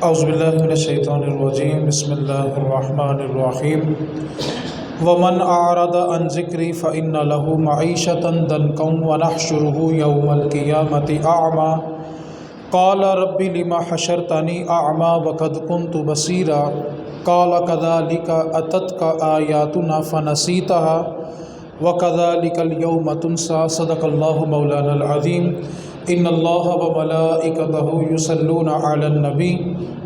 اعوذ باللہ من الشیطان الرجیم بسم اللہ الرحمن الرحیم ومن اعرض عن ذکری فإن له معیشة ضنکا ونحشره یوم القیامة اعمی قال رب لم حشرتنی اعمی وقد كنت بصیرا قال كذلك اتتك آیاتنا فنسیتها وكذلك اليوم تنسى صدق اللہ مولانا العظیم ان اللہ وملائکتہ یصلون علی النبی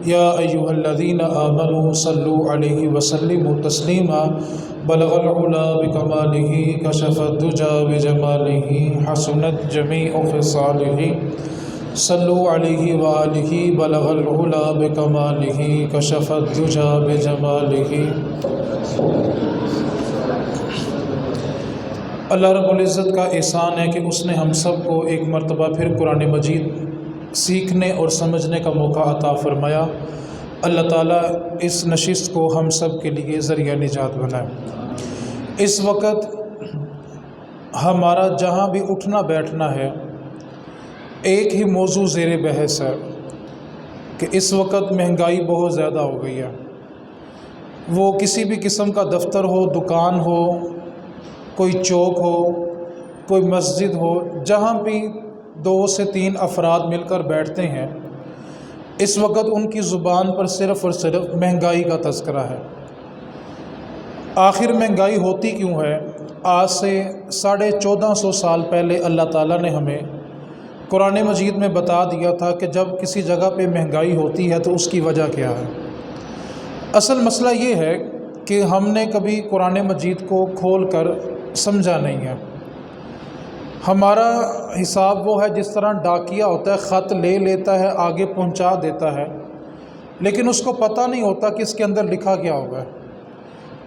یا ایہا الذین آمنوا صلوا علیہ وسلموا تسلیما بلغ العلا بکمالہ کشف الدجى بجمالہ حسنت جمیع خصالہ صلوا علیہ وآلہ بلغ العلا بکمالہ کشف الدجى بجمالہ۔ اللہ رب العزت کا احسان ہے کہ اس نے ہم سب کو ایک مرتبہ پھر قرآن مجید سیکھنے اور سمجھنے کا موقع عطا فرمایا۔ اللہ تعالیٰ اس نشست کو ہم سب کے لیے ذریعہ نجات بنائے۔ اس وقت ہمارا جہاں بھی اٹھنا بیٹھنا ہے ایک ہی موضوع زیر بحث ہے کہ اس وقت مہنگائی بہت زیادہ ہو گئی ہے۔ وہ کسی بھی قسم کا دفتر ہو، دکان ہو، کوئی چوک ہو، کوئی مسجد ہو، جہاں بھی 2 سے 3 افراد مل کر بیٹھتے ہیں اس وقت ان کی زبان پر صرف اور صرف مہنگائی کا تذکرہ ہے۔ آخر مہنگائی ہوتی کیوں ہے؟ آج سے 1450 سال پہلے اللہ تعالیٰ نے ہمیں قرآن مجید میں بتا دیا تھا کہ جب کسی جگہ پہ مہنگائی ہوتی ہے تو اس کی وجہ کیا ہے۔ اصل مسئلہ یہ ہے کہ ہم نے کبھی قرآن مجید کو کھول کر سمجھا نہیں ہے۔ ہمارا حساب وہ ہے جس طرح ڈاکیا ہوتا ہے، خط لے لیتا ہے، آگے پہنچا دیتا ہے، لیکن اس کو پتہ نہیں ہوتا کہ اس کے اندر لکھا کیا ہوگا ہے۔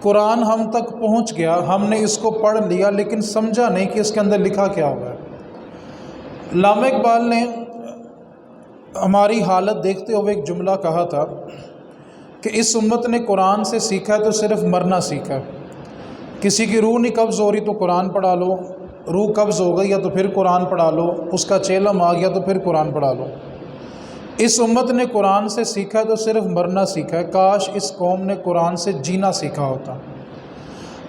قرآن ہم تک پہنچ گیا، ہم نے اس کو پڑھ لیا لیکن سمجھا نہیں کہ اس کے اندر لکھا کیا ہوگا ہے۔ علامہ اقبال نے ہماری حالت دیکھتے ہوئے ایک جملہ کہا تھا کہ اس امت نے قرآن سے سیکھا ہے تو صرف مرنا سیکھا ہے۔ کسی کی روح نہیں قبض ہو رہی تو قرآن پڑھا لو، روح قبض ہو گئی یا تو پھر قرآن پڑھا لو، اس کا چیلم آ گیا تو پھر قرآن پڑھا لو۔ اس امت نے قرآن سے سیکھا ہے تو صرف مرنا سیکھا ہے۔ کاش اس قوم نے قرآن سے جینا سیکھا ہوتا۔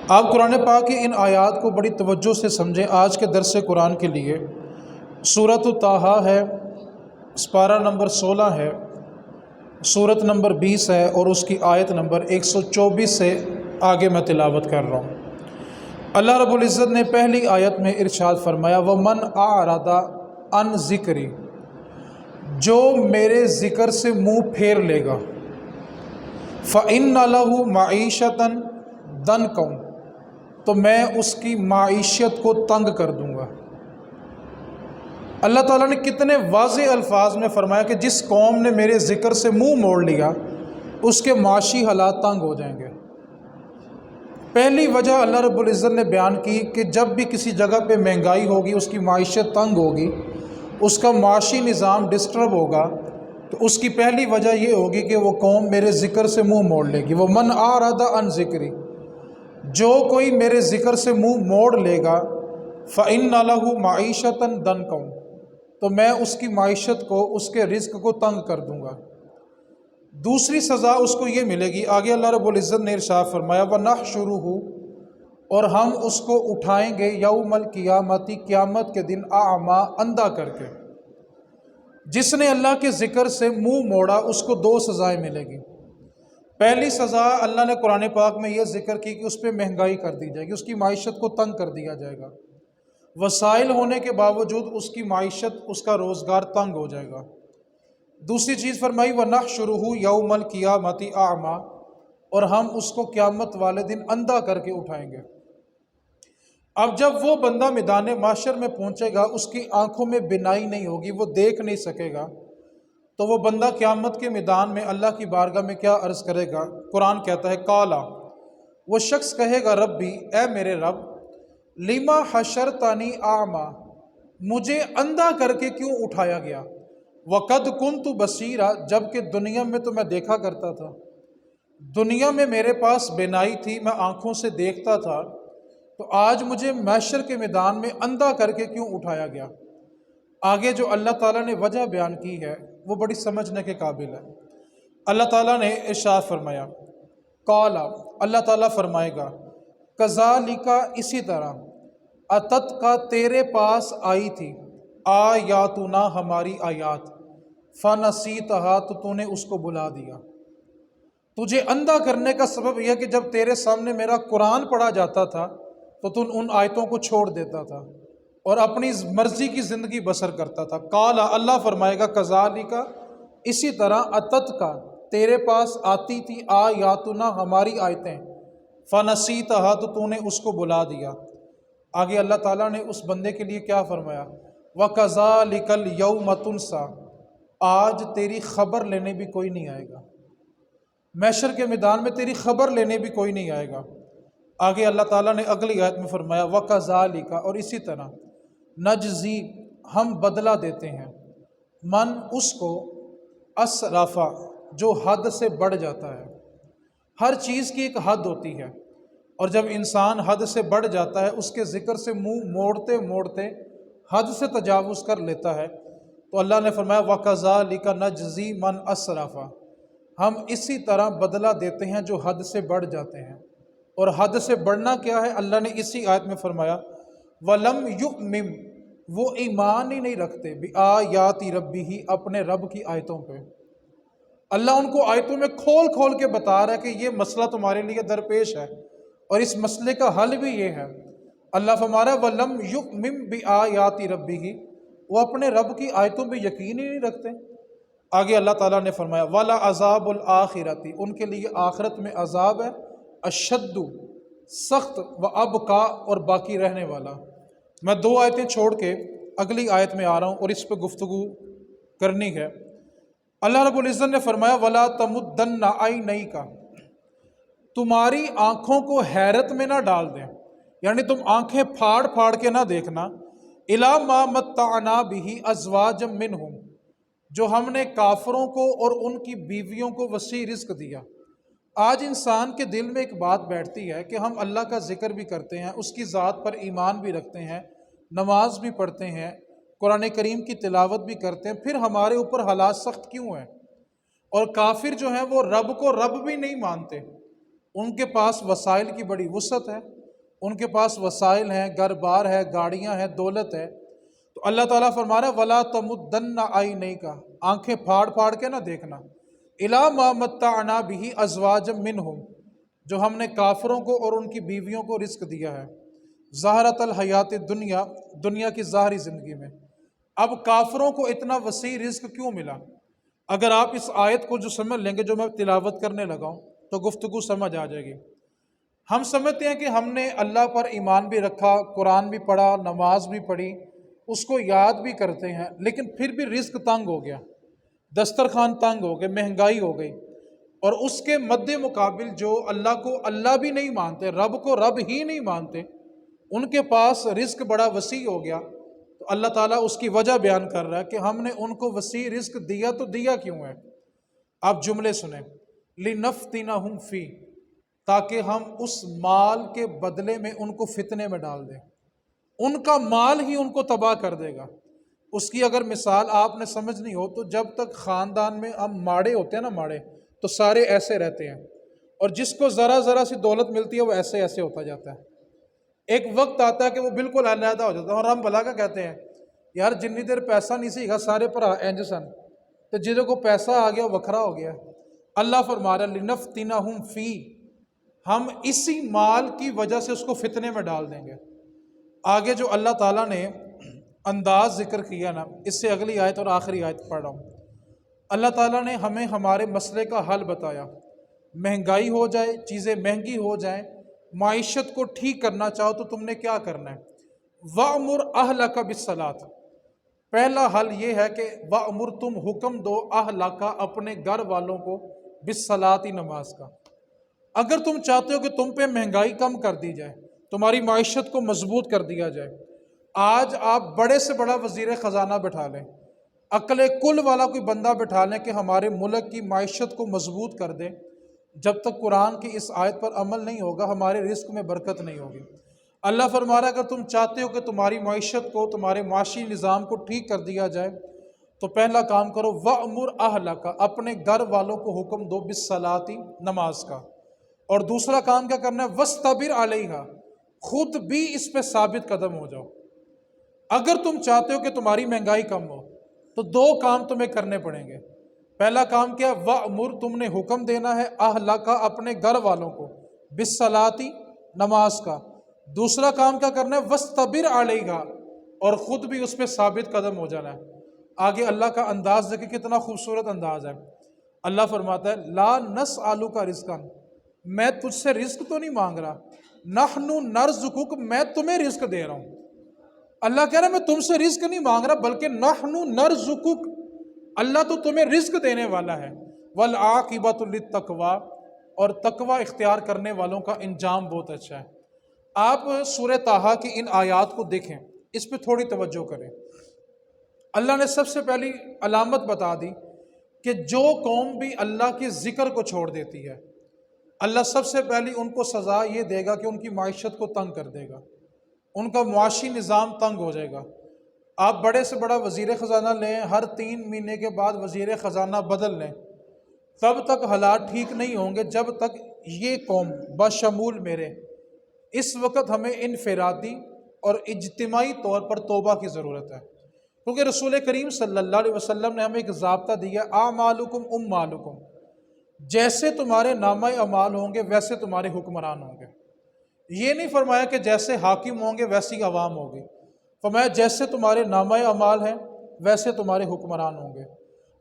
آپ قرآن پاک کی ان آیات کو بڑی توجہ سے سمجھیں۔ آج کے درس قرآن کے لیے سورۃ طٰہٰ ہے، سپارہ نمبر 16 ہے، سورت نمبر 20 ہے اور اس کی آیت نمبر 124 سے آگے میں تلاوت کر رہا ہوں۔ اللہ رب العزت نے پہلی آیت میں ارشاد فرمایا وَمَنْ أَعْرَضَ عَنْ ذِکْرِی، جو میرے ذکر سے منہ پھیر لے گا، فَإِنَّ لَهُ مَعِیشَةً ضَنْکًا، تو میں اس کی معیشت کو تنگ کر دوں گا۔ اللہ تعالیٰ نے کتنے واضح الفاظ میں فرمایا کہ جس قوم نے میرے ذکر سے منہ موڑ لیا اس کے معاشی حالات تنگ ہو جائیں گے۔ پہلی وجہ اللہ رب العزت نے بیان کی کہ جب بھی کسی جگہ پہ مہنگائی ہوگی، اس کی معیشت تنگ ہوگی، اس کا معاشی نظام ڈسٹرب ہوگا، تو اس کی پہلی وجہ یہ ہوگی کہ وہ قوم میرے ذکر سے منہ موڑ لے گی۔ وَمَنْ أَعْرَضَ عَنْ ذِکْرِی، جو کوئی میرے ذکر سے منہ موڑ لے گا، فَإِنَّ لَهُ مَعِیشَةً ضَنْکًا، تو میں اس کی معیشت کو، اس کے رزق کو تنگ کر دوں گا۔ دوسری سزا اس کو یہ ملے گی، آگے اللہ رب العزت نے ارشاد فرمایا وَنَحْشُرُهُ، اور ہم اس کو اٹھائیں گے یوم القیامت، قیامت کے دن اعمیٰ، اندھا کر کے۔ جس نے اللہ کے ذکر سے منہ موڑا اس کو 2 سزائیں ملے گی۔ پہلی سزا اللہ نے قرآن پاک میں یہ ذکر کی کہ اس پہ مہنگائی کر دی جائے گی، اس کی معیشت کو تنگ کر دیا جائے گا۔ وسائل ہونے کے باوجود اس کی معیشت، اس کا روزگار تنگ ہو جائے گا۔ دوسری چیز فرمائی وَنَحْشُرُهُ یَوْمَ الْقِیَامَةِ أَعْمَىٰ، اور ہم اس کو قیامت والے دن اندھا کر کے اٹھائیں گے۔ اب جب وہ بندہ میدان محشر میں پہنچے گا، اس کی آنکھوں میں بینائی نہیں ہوگی، وہ دیکھ نہیں سکے گا، تو وہ بندہ قیامت کے میدان میں اللہ کی بارگاہ میں کیا عرض کرے گا؟ قرآن کہتا ہے قالا، وہ شخص کہے گا ربی، اے میرے رب، لما حشرتنی اعمیٰ، مجھے اندھا کر کے کیوں اٹھایا گیا؟ وقد کنت بصیرا، جب کہ دنیا میں تو میں دیکھا کرتا تھا، دنیا میں میرے پاس بینائی تھی، میں آنکھوں سے دیکھتا تھا، تو آج مجھے محشر کے میدان میں اندھا کر کے کیوں اٹھایا گیا؟ آگے جو اللہ تعالیٰ نے وجہ بیان کی ہے وہ بڑی سمجھنے کے قابل ہے۔ اللہ تعالیٰ نے ارشاد فرمایا، قال، اللہ تعالیٰ فرمائے گا، کذالک، اسی طرح، اتت کا، تیرے پاس آئی تھی، آیاتنا، ہماری آیات، فنسیتہا، تو نے اس کو بلا دیا۔ تجھے اندھا کرنے کا سبب یہ کہ جب تیرے سامنے میرا قرآن پڑھا جاتا تھا تو ان آیتوں کو چھوڑ دیتا تھا اور اپنی مرضی کی زندگی بسر کرتا تھا۔ قال، اللہ فرمائے گا، کذالک، اسی طرح، اتت کا، تیرے پاس آتی تھی، آیاتنا، ہماری آیتیں، فنسیتہا، تو نے اس کو بلا دیا۔ آگے اللہ تعالیٰ نے اس بندے کے لیے کیا فرمایا، وَكَذَلِكَ الْيَوْمَ تُنْسَى، آج تیری خبر لینے بھی کوئی نہیں آئے گا، محشر کے میدان میں تیری خبر لینے بھی کوئی نہیں آئے گا۔ آگے اللہ تعالیٰ نے اگلی آیت میں فرمایا، وَكَذَلِكَ، اور اسی طرح، نجزی، ہم بدلہ دیتے ہیں، من، اس کو، اسرفا، جو حد سے بڑھ جاتا ہے۔ ہر چیز کی ایک حد ہوتی ہے، اور جب انسان حد سے بڑھ جاتا ہے، اس کے ذکر سے منہ موڑتے موڑتے حد سے تجاوز کر لیتا ہے، تو اللہ نے فرمایا، وَكَذَلِكَ نَجْزِي مَنْ أَسْرَفَ، ہم اسی طرح بدلہ دیتے ہیں جو حد سے بڑھ جاتے ہیں۔ اور حد سے بڑھنا کیا ہے؟ اللہ نے اسی آیت میں فرمایا، وَلَمْ يُؤْمِنْ، وہ ایمان ہی نہیں رکھتے، بِآيَاتِ رَبِّهِ، اپنے رب کی آیتوں پہ۔ اللہ ان کو آیتوں میں کھول کھول کے بتا رہا ہے کہ یہ مسئلہ تمہارے لیے درپیش ہے، اور اس مسئلے کا حل بھی یہ ہے۔ اللہ فرما رہا ہے، وَلَمْ يُؤْمِنْ بِآيَاتِ رَبِّهِ، وہ اپنے رب کی آیتوں پہ یقین ہی نہیں رکھتے۔ آگے اللہ تعالیٰ نے فرمایا، وَلَعَذَابُ الْآخِرَةِ، ان کے لیے آخرت میں عذاب ہے، اشد، سخت، وَأَبْقَى، اور باقی رہنے والا۔ میں دو آیتیں چھوڑ کے اگلی آیت میں آ رہا ہوں اور اس پہ گفتگو کرنی ہے۔ اللہ رب العزت نے فرمایا، وَلَا تَمُدَّنَّ عَيْنَيْكَ، تمہاری آنکھوں کو حیرت میں نہ ڈال دیں، یعنی تم آنکھیں پھاڑ پھاڑ کے نہ دیکھنا، إِلَىٰ مَا مَتَّعْنَا بِهِ أَزْوَاجًا مِّنْهُمْ، جو ہم نے کافروں کو اور ان کی بیویوں کو وسیع رزق دیا۔ آج انسان کے دل میں ایک بات بیٹھتی ہے کہ ہم اللہ کا ذکر بھی کرتے ہیں، اس کی ذات پر ایمان بھی رکھتے ہیں، نماز بھی پڑھتے ہیں، قرآن کریم کی تلاوت بھی کرتے ہیں، پھر ہمارے اوپر حالات سخت کیوں ہیں؟ اور کافر جو ہیں وہ رب کو رب بھی نہیں مانتے، ان کے پاس وسائل کی بڑی وسعت ہے، ان کے پاس وسائل ہیں، گھر بار ہے، گاڑیاں ہیں، دولت ہے، تو اللہ تعالیٰ فرما رہا ہے، وَلَا تَمُدَّنَّ عَيْنَيْكَ، آنکھیں پھاڑ پھاڑ کے نہ دیکھنا، إِلَىٰ مَا مَتَّعْنَا بِهِ أَزْوَاجًا مِّنْهُمْ، جو ہم نے کافروں کو اور ان کی بیویوں کو رزق دیا ہے، ظاہرۃ الحیات الدنیا، دنیا کی ظاہری زندگی میں۔ اب کافروں کو اتنا وسیع رزق کیوں ملا؟ اگر آپ اس آیت کو جو سمجھ لیں گے، جو میں تلاوت کرنے لگا ہوں، تو گفتگو سمجھ آ جائے گی۔ ہم سمجھتے ہیں کہ ہم نے اللہ پر ایمان بھی رکھا، قرآن بھی پڑھا، نماز بھی پڑھی، اس کو یاد بھی کرتے ہیں، لیکن پھر بھی رزق تنگ ہو گیا، دسترخوان تنگ ہو گئے، مہنگائی ہو گئی، اور اس کے مد مقابل جو اللہ کو اللہ بھی نہیں مانتے، رب کو رب ہی نہیں مانتے، ان کے پاس رزق بڑا وسیع ہو گیا، تو اللہ تعالیٰ اس کی وجہ بیان کر رہا ہے کہ ہم نے ان کو وسیع رزق دیا تو دیا کیوں ہے؟ آپ جملے سنیں، لِنَفْتِنَهُمْ فِيهِ، تاکہ ہم اس مال کے بدلے میں ان کو فتنے میں ڈال دیں، ان کا مال ہی ان کو تباہ کر دے گا۔ اس کی اگر مثال آپ نے سمجھنی ہو تو جب تک خاندان میں ہم ماڑے ہوتے ہیں نا، ماڑے تو سارے ایسے رہتے ہیں، اور جس کو ذرا ذرا سی دولت ملتی ہے وہ ایسے ایسے ہوتا جاتا ہے۔ ایک وقت آتا ہے کہ وہ بالکل علیحدہ ہو جاتا ہے، اور ہم بھلا کا کہتے ہیں، یار جنی دیر پیسہ نہیں سی گا سارے بھرا انج سن، تو جدوں کو پیسہ آ گیا وکھرا ہو گیا۔ اللہ فرما رہا ہے، لِنَفْتِنَهُمْ فِيهِ، ہم اسی مال کی وجہ سے اس کو فتنے میں ڈال دیں گے۔ آگے جو اللہ تعالیٰ نے انداز ذکر کیا نا، اس سے اگلی آیت اور آخری آیت پڑھ رہا ہوں۔ اللہ تعالیٰ نے ہمیں ہمارے مسئلے کا حل بتایا، مہنگائی ہو جائے، چیزیں مہنگی ہو جائیں، معیشت کو ٹھیک کرنا چاہو تو تم نے کیا کرنا ہے؟ وَأْمُرْ أَهْلَكَ بِالصَّلَاةِ، پہلا حل یہ ہے کہ وَأْمُرْ، تم حکم دو، أَهْلَكَ، اپنے گھر والوں کو، بِالصَّلَاةِ، نماز کا۔ اگر تم چاہتے ہو کہ تم پہ مہنگائی کم کر دی جائے، تمہاری معیشت کو مضبوط کر دیا جائے، آج آپ بڑے سے بڑا وزیر خزانہ بٹھا لیں، عقل کل والا کوئی بندہ بٹھا لیں کہ ہمارے ملک کی معیشت کو مضبوط کر دے، جب تک قرآن کی اس آیت پر عمل نہیں ہوگا ہمارے رزق میں برکت نہیں ہوگی۔ اللہ فرما رہا ہے، اگر تم چاہتے ہو کہ تمہاری معیشت کو، تمہارے معاشی نظام کو ٹھیک کر دیا جائے، تو پہلا کام کرو وَأْمُرْ أَهْلَكَ، اپنے گھر والوں کو حکم دو بِالصَّلَاةِ، نماز کا، اور دوسرا کام کیا کرنا ہے وَاسْتَبِرْ عَلَيْهَا، خود بھی اس پہ ثابت قدم ہو جاؤ۔ اگر تم چاہتے ہو کہ تمہاری مہنگائی کم ہو تو دو کام تمہیں کرنے پڑیں گے۔ پہلا کام کیا وَأْمُرْ، تم نے حکم دینا ہے أَهْلَكَ، اپنے گھر والوں کو، بِالصَّلَاةِ، نماز کا۔ دوسرا کام کیا کرنا ہے وَاسْتَبِرْ عَلَيْهَا، اور خود بھی اس پہ ثابت قدم ہو جانا ہے۔ آگے اللہ کا انداز دیکھیں کتنا خوبصورت انداز ہے۔ اللہ فرماتا ہے لا نسألک رزقا، میں تجھ سے رزق تو نہیں مانگ رہا، نحن نرزقک، میں تمہیں رزق دے رہا ہوں۔ اللہ کہہ رہا ہے میں تم سے رزق نہیں مانگ رہا بلکہ نحن نرزقک، اللہ تو تمہیں رزق دینے والا ہے۔ والعاقبۃ للتقوی، اور تقوی اختیار کرنے والوں کا انجام بہت اچھا ہے۔ آپ سورہ طٰہٰ کی ان آیات کو دیکھیں، اس پہ تھوڑی توجہ کریں۔ اللہ نے سب سے پہلی علامت بتا دی کہ جو قوم بھی اللہ کے ذکر کو چھوڑ دیتی ہے، اللہ سب سے پہلی ان کو سزا یہ دے گا کہ ان کی معیشت کو تنگ کر دے گا، ان کا معاشی نظام تنگ ہو جائے گا۔ آپ بڑے سے بڑا وزیر خزانہ لیں، ہر 3 مہینے کے بعد وزیر خزانہ بدل لیں، تب تک حالات ٹھیک نہیں ہوں گے جب تک یہ قوم بشمول میرے، اس وقت ہمیں انفرادی اور اجتماعی طور پر توبہ کی ضرورت ہے، کیونکہ رسول کریم صلی اللہ علیہ وسلم نے ہمیں ایک ضابطہ دیا اعمالکم اموالکم، جیسے تمہارے نامہ اعمال ہوں گے ویسے تمہارے حکمران ہوں گے۔ یہ نہیں فرمایا کہ جیسے حاکم ہوں گے ویسی عوام ہوگی، فرمایا جیسے تمہارے نامہ اعمال ہیں ویسے تمہارے حکمران ہوں گے۔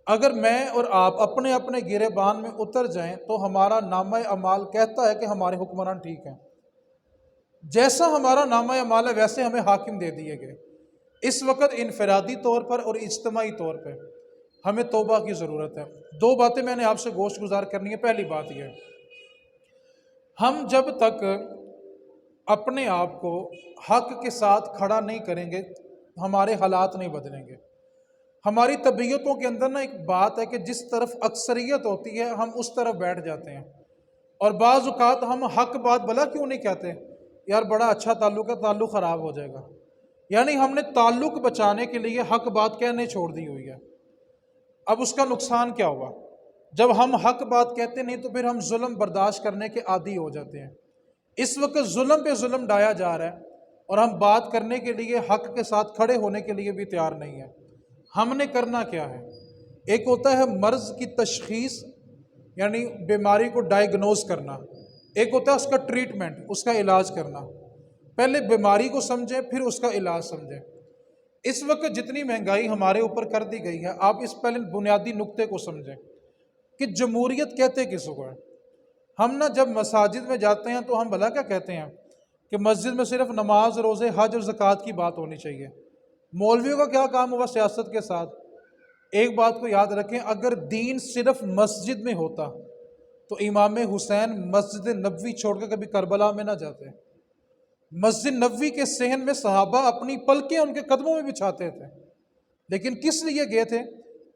اگر میں اور آپ اپنے اپنے گریبان میں اتر جائیں تو ہمارا نامہ اعمال کہتا ہے کہ ہمارے حکمران ٹھیک ہیں، جیسا ہمارا نامہ اعمال ہے ویسے ہمیں حاکم دے دیے گئے۔ اس وقت انفرادی طور پر اور اجتماعی طور پہ ہمیں توبہ کی ضرورت ہے۔ 2 باتیں میں نے آپ سے گوشت گزار کرنی ہے۔ پہلی بات یہ ہے، ہم جب تک اپنے آپ کو حق کے ساتھ کھڑا نہیں کریں گے ہمارے حالات نہیں بدلیں گے۔ ہماری طبیعتوں کے اندر ایک بات ہے کہ جس طرف اکثریت ہوتی ہے ہم اس طرف بیٹھ جاتے ہیں، اور بعض اوقات ہم حق بات بھلا کیوں نہیں کہتے، یار بڑا اچھا تعلق ہے، تعلق خراب ہو جائے گا، یعنی ہم نے تعلق بچانے کے لیے حق بات کہنے چھوڑ دی ہوئی ہے۔ اب اس کا نقصان کیا ہوا، جب ہم حق بات کہتے نہیں تو پھر ہم ظلم برداشت کرنے کے عادی ہو جاتے ہیں۔ اس وقت ظلم پہ ظلم ڈایا جا رہا ہے اور ہم بات کرنے کے لیے حق کے ساتھ کھڑے ہونے کے لیے بھی تیار نہیں ہیں۔ ہم نے کرنا کیا ہے، ایک ہوتا ہے مرض کی تشخیص، یعنی بیماری کو ڈائیگنوز کرنا، ایک ہوتا ہے اس کا ٹریٹمنٹ، اس کا علاج کرنا۔ پہلے بیماری کو سمجھیں پھر اس کا علاج سمجھیں۔ اس وقت جتنی مہنگائی ہمارے اوپر کر دی گئی ہے، آپ اس پہلے بنیادی نقطے کو سمجھیں کہ جمہوریت کہتے کس کو ہے۔ ہم جب مساجد میں جاتے ہیں تو ہم بھلا کیا کہتے ہیں کہ مسجد میں صرف نماز، روزے، حج اور زکوٰۃ کی بات ہونی چاہیے۔ مولویوں کا کیا کام ہوا سیاست کے ساتھ؟ ایک بات کو یاد رکھیں، اگر دین صرف مسجد میں ہوتا تو امام حسین مسجد نبوی چھوڑ کے کبھی کربلا میں نہ جاتے۔ مسجد نبوی کے صحن میں صحابہ اپنی پلکیں ان کے قدموں میں بچھاتے تھے، لیکن کس لیے گئے تھے؟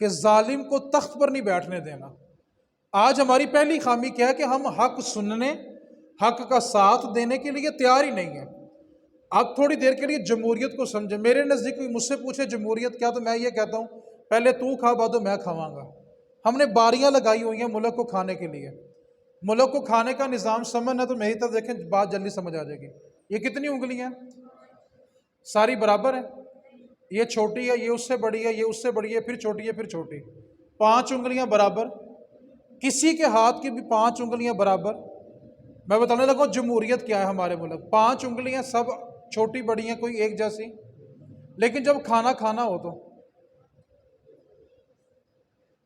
کہ ظالم کو تخت پر نہیں بیٹھنے دینا۔ آج ہماری پہلی خامی کیا ہے کہ ہم حق سننے، حق کا ساتھ دینے کے لیے تیار ہی نہیں ہیں۔ آپ تھوڑی دیر کے لیے جمہوریت کو سمجھیں۔ میرے نزدیک کوئی مجھ سے پوچھے جمہوریت کیا، تو میں یہ کہتا ہوں پہلے تو کھا بعد میں کھاواں گا۔ ہم نے باریاں لگائی ہوئی ہیں ملک کو کھانے کے لیے۔ ملک کو کھانے کا نظام سمجھنا تو میری طرف دیکھیں، بات جلدی سمجھ آ جائے گی۔ یہ کتنی انگلیاں ہیں؟ ساری برابر ہیں؟ یہ چھوٹی ہے، یہ اس سے بڑی ہے، یہ اس سے بڑی ہے، پھر چھوٹی ہے، پھر چھوٹی۔ 5 انگلیاں برابر، کسی کے ہاتھ کی بھی 5 انگلیاں برابر۔ میں بتانے لگا جمہوریت کیا ہے ہمارے ملک، 5 انگلیاں سب چھوٹی بڑی ہیں، کوئی ایک جیسی، لیکن جب کھانا ہو تو،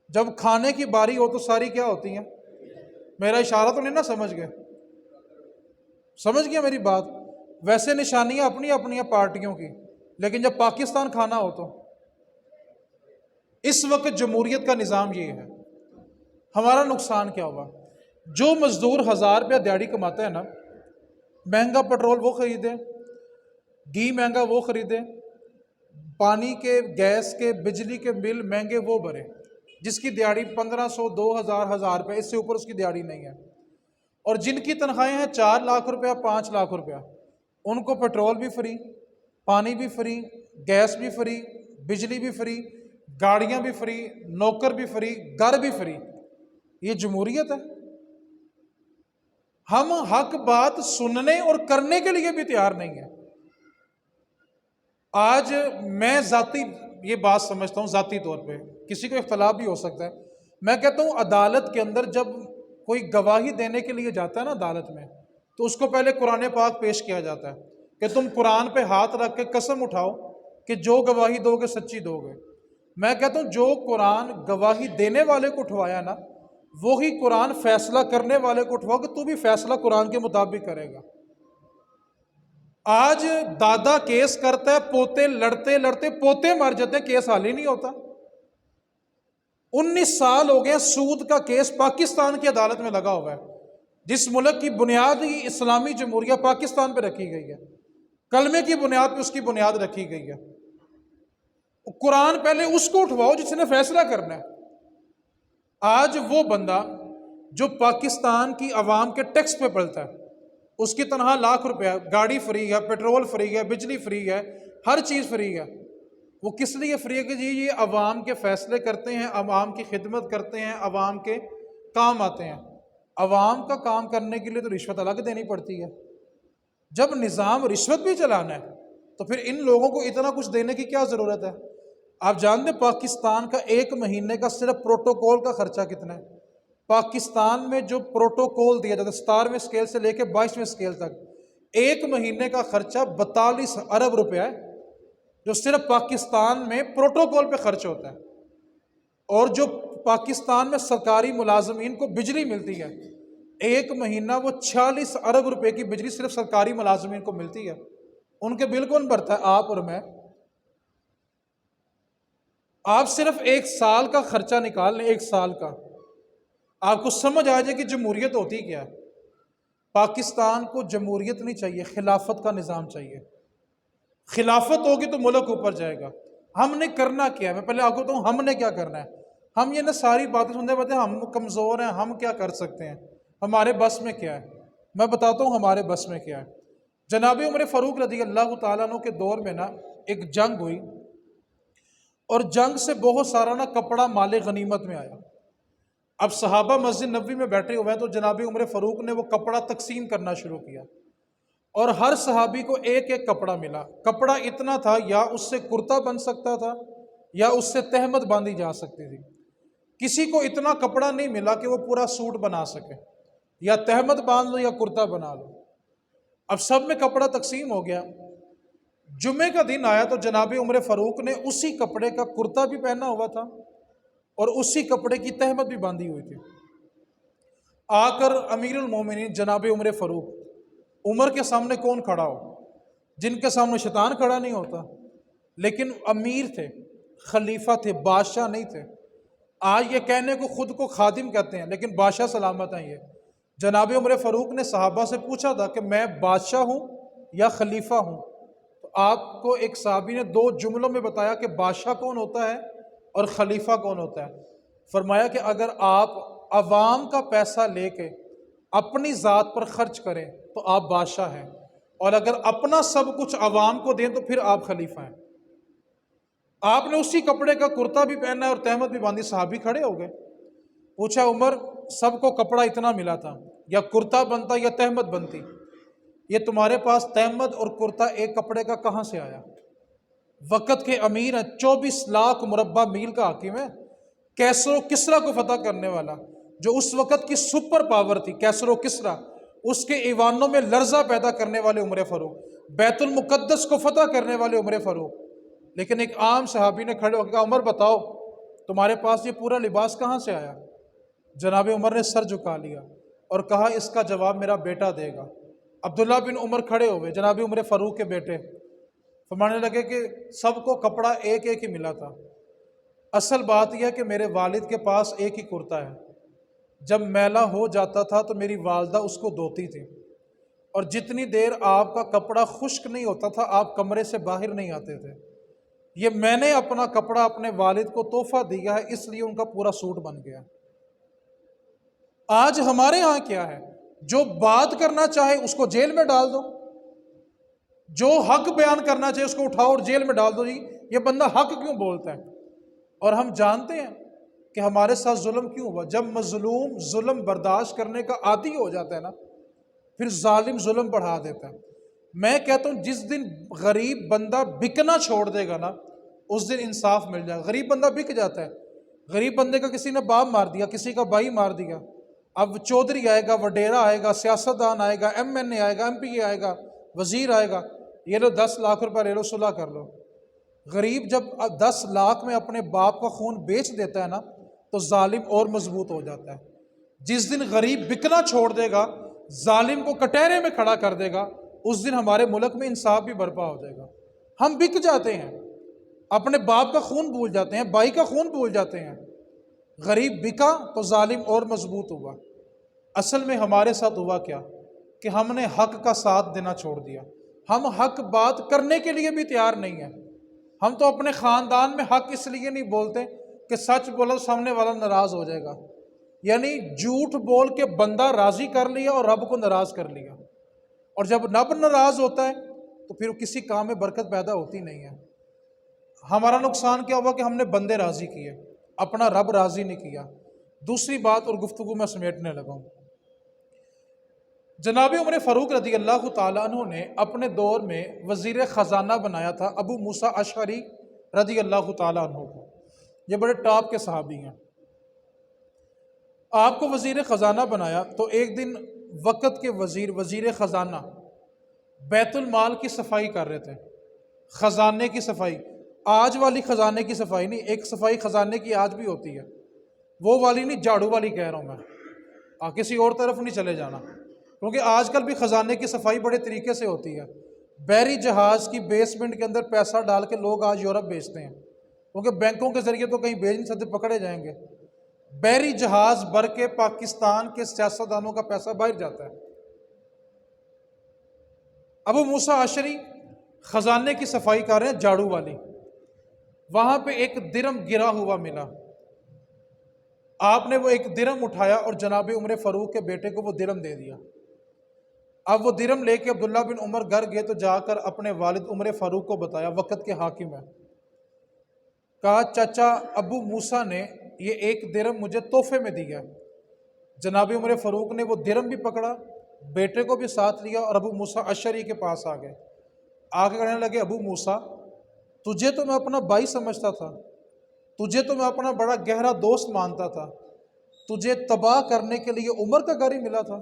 جب کھانے کی باری ہو تو ساری کیا ہوتی ہیں؟ میرا اشارہ تو نہیں نہ سمجھ گئے؟ سمجھ گیا میری بات؟ ویسے نشانیاں اپنی اپنی پارٹیوں کی، لیکن جب پاکستان کھانا ہو تو، اس وقت جمہوریت کا نظام یہ ہے۔ ہمارا نقصان کیا ہوا؟ جو مزدور 1000 روپیہ دیہڑی کماتا ہے نا، مہنگا پٹرول وہ خریدے، گھی مہنگا وہ خریدے، پانی کے، گیس کے، بجلی کے بل مہنگے وہ بھرے، جس کی دیہڑی 1500، 2000، 1000 روپے، اس سے اوپر اس کی دیہڑی نہیں ہے۔ اور جن کی تنخواہیں ہیں 4 لاکھ روپیہ، 5 لاکھ روپیہ، ان کو پٹرول بھی فری، پانی بھی فری، گیس بھی فری، بجلی بھی فری، گاڑیاں بھی فری، نوکر بھی فری، گھر بھی فری. یہ جمہوریت ہے؟ ہم حق بات سننے اور کرنے کے لیے بھی تیار نہیں ہیں. آج میں ذاتی یہ بات سمجھتا ہوں، ذاتی طور پہ کسی کو اختلاف بھی ہو سکتا ہے، میں کہتا ہوں عدالت کے اندر جب کوئی گواہی دینے کے لیے جاتا ہے نا عدالت میں، تو اس کو پہلے قرآن پاک پیش کیا جاتا ہے کہ تم قرآن پہ ہاتھ رکھ کے قسم اٹھاؤ کہ جو گواہی دو گے سچی دو گے. میں کہتا ہوں جو قرآن گواہی دینے والے کو اٹھوایا نا، وہی قرآن فیصلہ کرنے والے کو اٹھواؤ کہ تو بھی فیصلہ قرآن کے مطابق کرے گا. آج دادا کیس کرتا ہے، پوتے لڑتے لڑتے پوتے مر جاتے ہیں، کیس حل ہی نہیں ہوتا. 19 سال ہو گئے سود کا کیس پاکستان کی عدالت میں لگا ہوا ہے، جس ملک کی بنیاد ہی اسلامی جمہوریہ پاکستان پہ رکھی گئی ہے، کلمے کی بنیاد پہ اس کی بنیاد رکھی گئی ہے. قرآن پہلے اس کو اٹھواؤ جس نے فیصلہ کرنا ہے. آج وہ بندہ جو پاکستان کی عوام کے ٹیکس پہ پلتا ہے، اس کی تنہا لاکھ روپے، گاڑی فری ہے، پیٹرول فری ہے، بجلی فری ہے، ہر چیز فری ہے. وہ کس لیے فری ہے؟ کہ جی یہ عوام کے فیصلے کرتے ہیں، عوام کی خدمت کرتے ہیں، عوام کے کام آتے ہیں. عوام کا کام کرنے کے لیے تو رشوت الگ دینی پڑتی ہے. جب نظام رشوت بھی چلانا ہے تو پھر ان لوگوں کو اتنا کچھ دینے کی کیا ضرورت ہے؟ آپ جانتے ہیں پاکستان کا ایک مہینے کا صرف پروٹوکول کا خرچہ کتنا ہے؟ پاکستان میں جو پروٹوکول دیا جاتا ہے 17ویں اسکیل سے لے کے 22ویں اسکیل تک، ایک مہینے کا خرچہ 42 ارب روپے ہے، جو صرف پاکستان میں پروٹوکول پہ خرچ ہوتا ہے. اور جو پاکستان میں سرکاری ملازمین کو بجلی ملتی ہے، ایک مہینہ وہ 46 ارب روپے کی بجلی صرف سرکاری ملازمین کو ملتی ہے. ان کے بل کون بھرتا ہے؟ آپ اور میں. آپ صرف ایک سال کا خرچہ نکال لیں، ایک سال کا، آپ کو سمجھ آ جائے کہ جمہوریت ہوتی کیا ہے. پاکستان کو جمہوریت نہیں چاہیے، خلافت کا نظام چاہیے. خلافت ہوگی تو ملک اوپر جائے گا. ہم نے کرنا کیا ہے؟ میں پہلے آپ کو بتاؤں ہم نے کیا کرنا ہے. ہم یہ نہ ساری باتیں سنتے باتیں ہم کمزور ہیں، ہم کیا کر سکتے ہیں، ہمارے بس میں کیا ہے. میں بتاتا ہوں ہمارے بس میں کیا ہے. جناب عمر فاروق رضی اللہ تعالیٰ عنہ کے دور میں نا ایک جنگ ہوئی، اور جنگ سے بہت سارا نا کپڑا مال غنیمت میں آیا. اب صحابہ مسجد نبوی میں بیٹھے ہوئے ہیں تو جناب عمر فاروق نے وہ کپڑا تقسیم کرنا شروع کیا، اور ہر صحابی کو ایک ایک کپڑا ملا. کپڑا اتنا تھا یا اس سے کرتا بن سکتا تھا یا اس سے تہمت باندھی جا سکتی تھی. کسی کو اتنا کپڑا نہیں ملا کہ وہ پورا سوٹ بنا سکے، یا تہمت باندھ لو یا کرتا بنا لو. اب سب میں کپڑا تقسیم ہو گیا. جمعے کا دن آیا تو جناب عمر فاروق نے اسی کپڑے کا کرتا بھی پہنا ہوا تھا اور اسی کپڑے کی تہمت بھی باندھی ہوئی تھی. آ کر امیر المومنین جناب عمر فاروق، عمر کے سامنے کون کھڑا ہو؟ جن کے سامنے شیطان کھڑا نہیں ہوتا. لیکن امیر تھے، خلیفہ تھے، بادشاہ نہیں تھے. آج یہ کہنے کو خود کو خادم کہتے ہیں لیکن بادشاہ سلامت ہیں. یہ جناب عمر فاروق نے صحابہ سے پوچھا تھا کہ میں بادشاہ ہوں یا خلیفہ ہوں؟ تو آپ کو ایک صحابی نے 2 جملوں میں بتایا کہ بادشاہ کون ہوتا ہے اور خلیفہ کون ہوتا ہے. فرمایا کہ اگر آپ عوام کا پیسہ لے کے اپنی ذات پر خرچ کریں تو آپ بادشاہ ہیں، اور اگر اپنا سب کچھ عوام کو دیں تو پھر آپ خلیفہ ہیں. آپ نے اسی کپڑے کا کرتا بھی پہنا ہے اور تہمت بھی باندھی. صحابی کھڑے ہو گئے. پوچھا عمر سب کو کپڑا اتنا ملا تھا، یا کرتا بنتا یا تہمت بنتی؟ یہ تمہارے پاس تہمت اور کرتا ایک کپڑے کا کہاں سے آیا؟ وقت کے امیر ہیں، 24 لاکھ مربع میل کا حاکم ہے، کیسر و کسرا کو فتح کرنے والا، جو اس وقت کی سپر پاور تھی کیسر و کسرا، اس کے ایوانوں میں لرزہ پیدا کرنے والے عمر فاروق، بیت المقدس کو فتح کرنے والے عمر فاروق. لیکن ایک عام صحابی نے کھڑے ہو کے کہا عمر بتاؤ تمہارے پاس یہ پورا لباس کہاں سے آیا؟ جناب عمر نے سر جھکا لیا اور کہا اس کا جواب میرا بیٹا دے گا. عبداللہ بن عمر کھڑے ہوئے، جناب عمر فاروق کے بیٹے، فرمانے لگے کہ سب کو کپڑا ایک ایک ہی ملا تھا. اصل بات یہ ہے کہ میرے والد کے پاس ایک ہی کرتا ہے، جب میلا ہو جاتا تھا تو میری والدہ اس کو دھوتی تھی، اور جتنی دیر آپ کا کپڑا خشک نہیں ہوتا تھا آپ کمرے سے باہر نہیں آتے تھے. یہ میں نے اپنا کپڑا اپنے والد کو تحفہ دیا ہے، اس لیے ان کا پورا سوٹ بن گیا. آج ہمارے ہاں کیا ہے؟ جو بات کرنا چاہے اس کو جیل میں ڈال دو، جو حق بیان کرنا چاہے اس کو اٹھاؤ اور جیل میں ڈال دو. جی یہ بندہ حق کیوں بولتا ہے؟ اور ہم جانتے ہیں کہ ہمارے ساتھ ظلم کیوں ہوا. جب مظلوم ظلم برداشت کرنے کا عادی ہو جاتا ہے نا، پھر ظالم ظلم بڑھا دیتا ہے. میں کہتا ہوں جس دن غریب بندہ بکنا چھوڑ دے گا نا، اس دن انصاف مل جائے گا. غریب بندہ بک جاتا ہے. غریب بندے کا کسی نے باپ مار دیا، کسی کا بھائی مار دیا، اب چودھری آئے گا، وڈیرا آئے گا، سیاستدان آئے گا، ایم این اے آئے گا، ایم پی اے آئے گا، وزیر آئے گا، یہ لو 10 لاکھ روپے لے لو، صلح کر لو. غریب جب 10 لاکھ میں اپنے باپ کا خون بیچ دیتا ہے نا، تو ظالم اور مضبوط ہو جاتا ہے. جس دن غریب بکنا چھوڑ دے گا، ظالم کو کٹہرے میں کھڑا کر دے گا، اس دن ہمارے ملک میں انصاف بھی برپا ہو جائے گا. ہم بک جاتے ہیں، اپنے باپ کا خون بھول جاتے ہیں، بھائی کا خون بھول جاتے ہیں. غریب بکا تو ظالم اور مضبوط ہوا. اصل میں ہمارے ساتھ ہوا کیا کہ ہم نے حق کا ساتھ دینا چھوڑ دیا. ہم حق بات کرنے کے لیے بھی تیار نہیں ہیں. ہم تو اپنے خاندان میں حق اس لیے نہیں بولتے کہ سچ بولو سامنے والا ناراض ہو جائے گا. یعنی جھوٹ بول کے بندہ راضی کر لیا اور رب کو ناراض کر لیا. اور جب رب ناراض ہوتا ہے تو پھر کسی کام میں برکت پیدا ہوتی نہیں ہے. ہمارا نقصان کیا ہوا کہ ہم نے بندے راضی کیے، اپنا رب راضی نہیں کیا. دوسری بات اور گفتگو میں سمیٹنے لگا ہوں. جناب عمر فاروق رضی اللہ تعالیٰ عنہ نے اپنے دور میں وزیر خزانہ بنایا تھا ابو موسیٰ اشعری رضی اللہ تعالیٰ عنہ کو. یہ بڑے ٹاپ کے صحابی ہیں. آپ کو وزیر خزانہ بنایا تو ایک دن وقت کے وزیر خزانہ بیت المال کی صفائی کر رہے تھے. خزانے کی صفائی، آج والی خزانے کی صفائی نہیں. ایک صفائی خزانے کی آج بھی ہوتی ہے، وہ والی نہیں، جھاڑو والی کہہ رہا ہوں میں. کسی اور طرف نہیں چلے جانا، کیونکہ آج کل بھی خزانے کی صفائی بڑے طریقے سے ہوتی ہے. بحری جہاز کی بیسمنٹ کے اندر پیسہ ڈال کے لوگ آج یورپ بھیجتے ہیں، کیونکہ بینکوں کے ذریعے تو کہیں بھیج نہیں سکتے، پکڑے جائیں گے. بحری جہاز بھر کے پاکستان کے سیاستدانوں کا پیسہ باہر جاتا ہے. ابو موسیٰ اشعری خزانے کی صفائی کر رہے ہیں، جھاڑو والی. وہاں پہ ایک درم گرا ہوا ملا. آپ نے وہ ایک درم اٹھایا اور جناب عمر فاروق کے بیٹے کو وہ درم دے دیا. اب وہ درم لے کے عبداللہ بن عمر گھر گئے تو جا کر اپنے والد عمر فاروق کو بتایا، وقت کے حاکم ہے. کہا چچا ابو موسیٰ نے یہ ایک درم مجھے تحفے میں دیا. جناب عمر فاروق نے وہ درم بھی پکڑا، بیٹے کو بھی ساتھ لیا اور ابو موسیٰ اشعری کے پاس آ گئے. آگے کہنے لگے ابو موسیٰ، تجھے تو میں اپنا بھائی سمجھتا تھا، تجھے تو میں اپنا بڑا گہرا دوست مانتا تھا، تجھے تباہ کرنے کے لیے عمر کا گھر ہی ملا تھا.